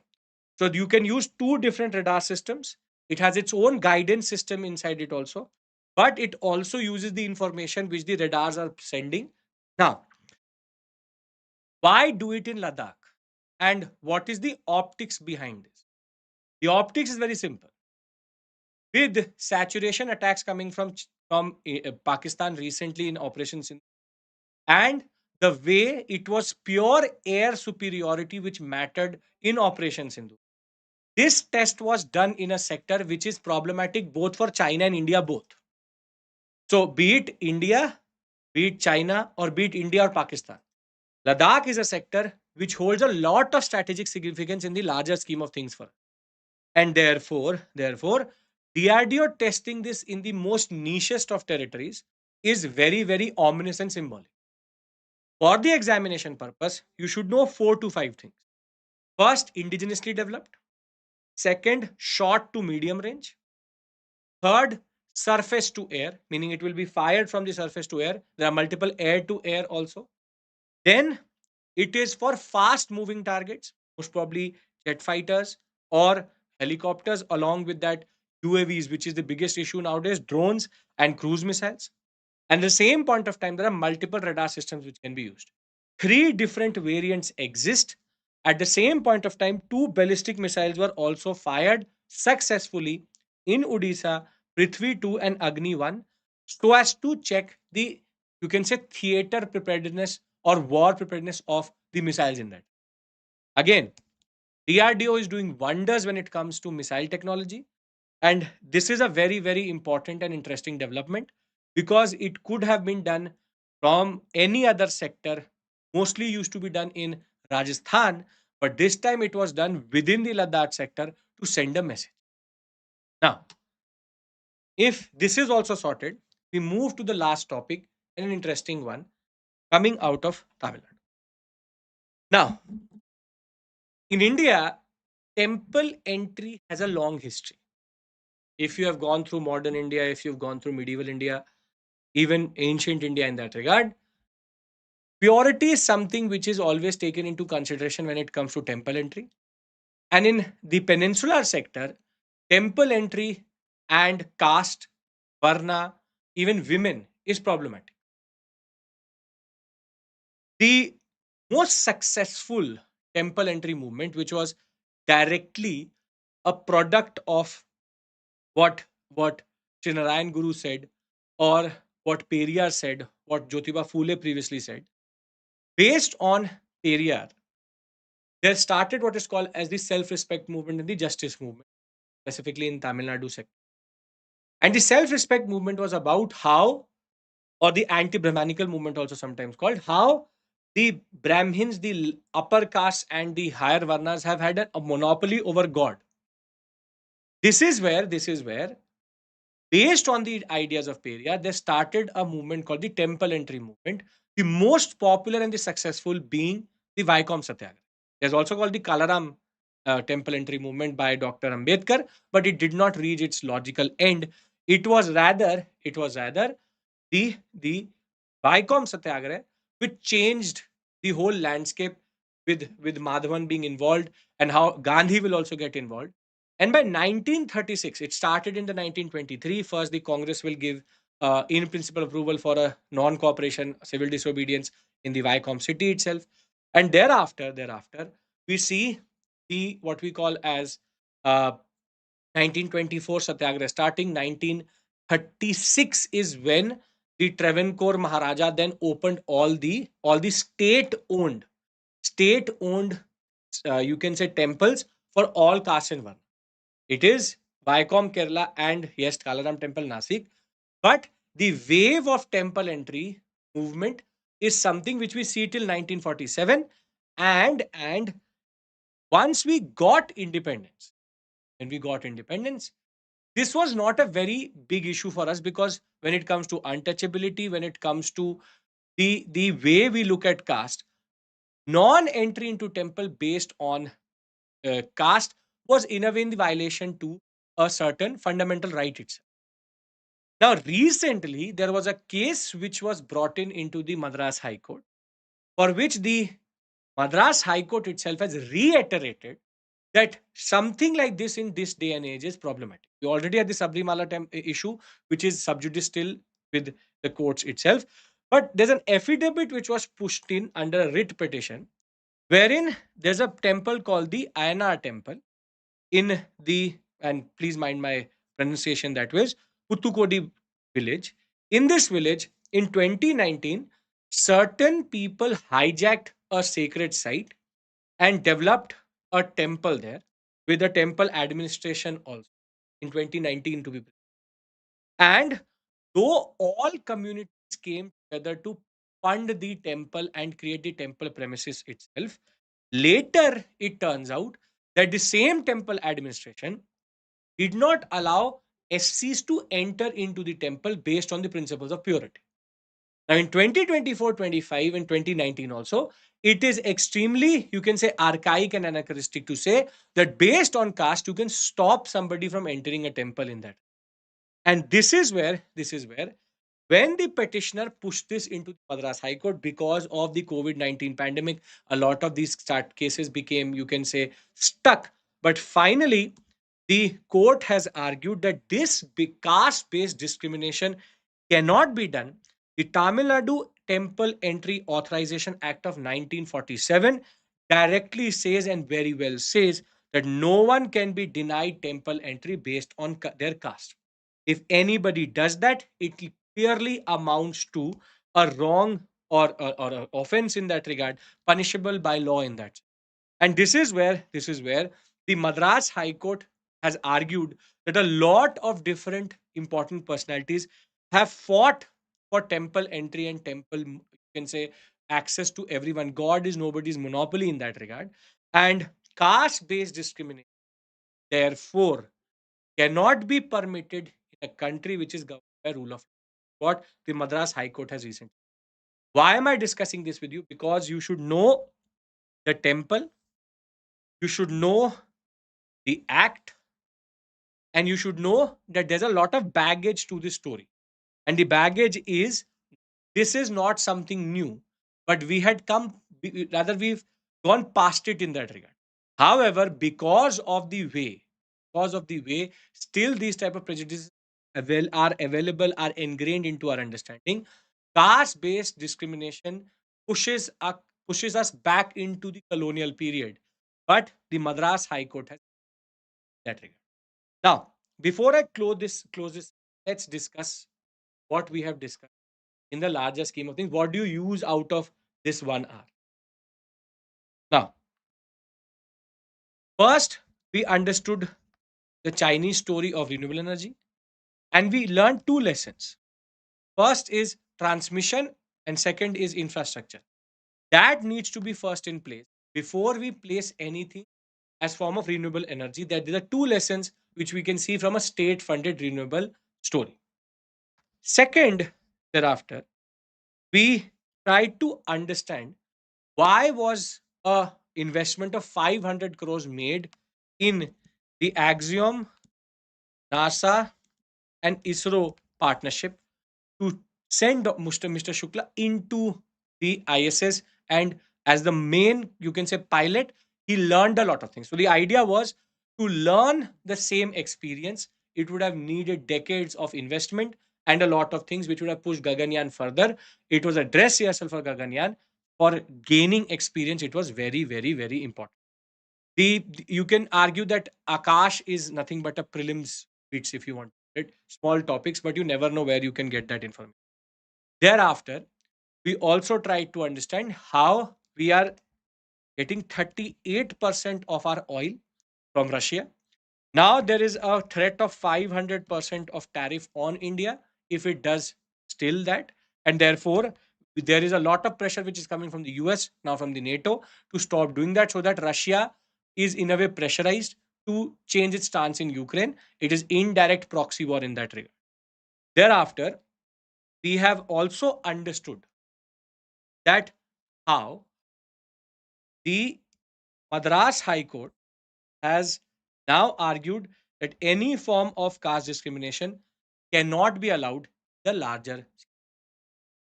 So you can use two different radar systems. It has its own guidance system inside it also, but it also uses the information which the radars are sending. Now, why do it in Ladakh? And what is the optics behind this? The optics is very simple. With saturation attacks coming from Pakistan recently in operations in, and the way it was pure air superiority which mattered in Operation Sindhu. This test was done in a sector which is problematic both for China and India both. So be it India, be it China, or be it India or Pakistan, Ladakh is a sector which holds a lot of strategic significance in the larger scheme of things for us. And therefore, DRDO testing this in the most nichest of territories is very, very ominous and symbolic. For the examination purpose, you should know 4 to 5 things. First, indigenously developed. Second, short to medium range. Third, surface to air, meaning it will be fired from the surface to air. There are multiple air to air also. Then it is for fast moving targets, most probably jet fighters or helicopters, along with that UAVs, which is the biggest issue nowadays, drones and cruise missiles. And at the same point of time, there are multiple radar systems which can be used. Three different variants exist. At the same point of time, two ballistic missiles were also fired successfully in Odisha, Prithvi 2 and Agni 1, so as to check the, you can say, theater preparedness or war preparedness of the missiles in that. Again, DRDO is doing wonders when it comes to missile technology. And this is a very, very important and interesting development because it could have been done from any other sector, mostly used to be done in Rajasthan, but this time it was done within the Ladakh sector to send a message. Now, if this is also sorted, we move to the last topic, and an interesting one coming out of Tamil Nadu. Now, in India, temple entry has a long history. If you have gone through modern India, if you've gone through medieval India, even ancient India in that regard, purity is something which is always taken into consideration when it comes to temple entry. And in the peninsular sector, temple entry and caste, varna, even women is problematic. The most successful temple entry movement, which was directly a product of what Sri Narayan Guru said, or what Periyar said, what Jyotiba Phule previously said, based on Periyar, there started what is called as the self-respect movement and the justice movement, specifically in Tamil Nadu sector. And the self-respect movement was about how, or the anti-Brahmanical movement also sometimes called, how the Brahmins, the upper caste and the higher varnas have had a monopoly over God. This is where, based on the ideas of Periyar, they started a movement called the temple entry movement, the most popular and the successful being the Vaikom Satyagraha. There's also called the Kalaram temple entry movement by Dr. Ambedkar, but it did not reach its logical end. It was rather the Vicom Satyagraha, which changed the whole landscape with Madhavan being involved and how Gandhi will also get involved. And by 1936, it started in the 1923. First, the Congress will give in principle approval for a non-cooperation, civil disobedience in the Vicom city itself, and thereafter, we see the what we call as 1924 Satyagraha starting. 1936 is when the Travancore Maharaja then opened all the state owned you can say temples for all castes and varna. It is Vicom Kerala and yes, Kalaram Temple Nasik. But the wave of temple entry movement is something which we see till 1947. And once we got independence, when we got independence, this was not a very big issue for us, because when it comes to untouchability, when it comes to the way we look at caste, non-entry into temple based on caste was in a way in the violation to a certain fundamental right itself. Now, recently, there was a case which was brought in into the Madras High Court, for which the Madras High Court itself has reiterated that something like this in this day and age is problematic. We already had the Sabrimala issue, which is sub judice still with the courts itself. But there's an affidavit which was pushed in under a writ petition, wherein there's a temple called the Ayanar temple in the, and please mind my pronunciation, that was Putukodi village. In this village, in 2019, certain people hijacked a sacred site and developed a temple there with a temple administration also in 2019 to be precise. And though all communities came together to fund the temple and create the temple premises itself, later it turns out that the same temple administration did not allow SCs to enter into the temple based on the principles of purity. Now, in 2024, 25, and 2019 also, it is extremely, you can say, archaic and anachronistic to say that based on caste, you can stop somebody from entering a temple in that. And this is where, when the petitioner pushed this into the Madras High Court because of the COVID-19 pandemic, a lot of these start cases became, you can say, stuck. But finally, the court has argued that this caste based discrimination cannot be done. The Tamil Nadu Temple Entry Authorization Act of 1947 directly says, and very well says, that no one can be denied temple entry based on their caste. If anybody does that, it clearly amounts to a wrong or a offense in that regard, punishable by law in that. And this is where the Madras High Court has argued that a lot of different important personalities have fought for temple entry and temple, you can say, access to everyone. God is nobody's monopoly in that regard. And caste based discrimination, therefore, cannot be permitted in a country which is governed by rule of law. What the Madras High Court has recently. Why am I discussing this with you? Because you should know the temple, you should know the act, and you should know that there's a lot of baggage to this story. And the baggage is, this is not something new, but rather we've gone past it in that regard. However, because of the way still these type of prejudices are available, are ingrained into our understanding, caste based discrimination pushes us back into the colonial period. But the Madras High Court has that regard. Now, before I close this, let's discuss what we have discussed in the larger scheme of things. What do you use out of this 1 hour? Now, first, we understood the Chinese story of renewable energy, and we learned two lessons. First is transmission, and second is infrastructure. That needs to be first in place before we place anything as form of renewable energy. That are the two lessons which we can see from a state funded renewable story. Second, thereafter, we tried to understand why was a investment of 500 crores made in the Axiom, NASA, and ISRO partnership to send Mr. Shukla into the ISS, and as the main, you can say, pilot, he learned a lot of things. So the idea was to learn the same experience. It would have needed decades of investment and a lot of things which would have pushed Gaganyaan further. It was a dress rehearsal for Gaganyaan. For gaining experience, it was very, very, very important. You can argue that Akash is nothing but a prelims bits if you want it, small topics, but you never know where you can get that information. Thereafter, we also tried to understand how we are getting 38% of our oil from Russia. Now there is a threat of 500% of tariff on India if it does still that. And therefore, there is a lot of pressure which is coming from the US, now from the NATO, to stop doing that so that Russia is in a way pressurized to change its stance in Ukraine. It is indirect proxy war in that regard. Thereafter, we have also understood that how the Madras High Court has now argued that any form of caste discrimination cannot be allowed the larger.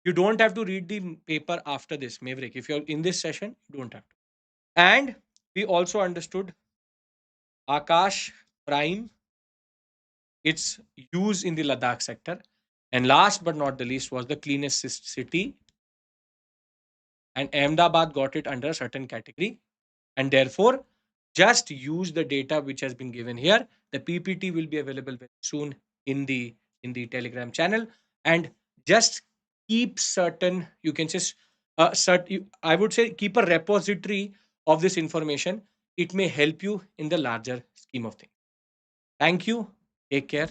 You don't have to read the paper after this, Maverick. If you're in this session, you don't have to. And we also understood Akash Prime, its use in the Ladakh sector. And last but not the least was the cleanest city. And Ahmedabad got it under a certain category. And therefore, just use the data which has been given here. The PPT will be available very soon in the Telegram channel, and just keep certain, you can just I would say keep a repository of this information. It may help you in the larger scheme of things. Thank you. Take care.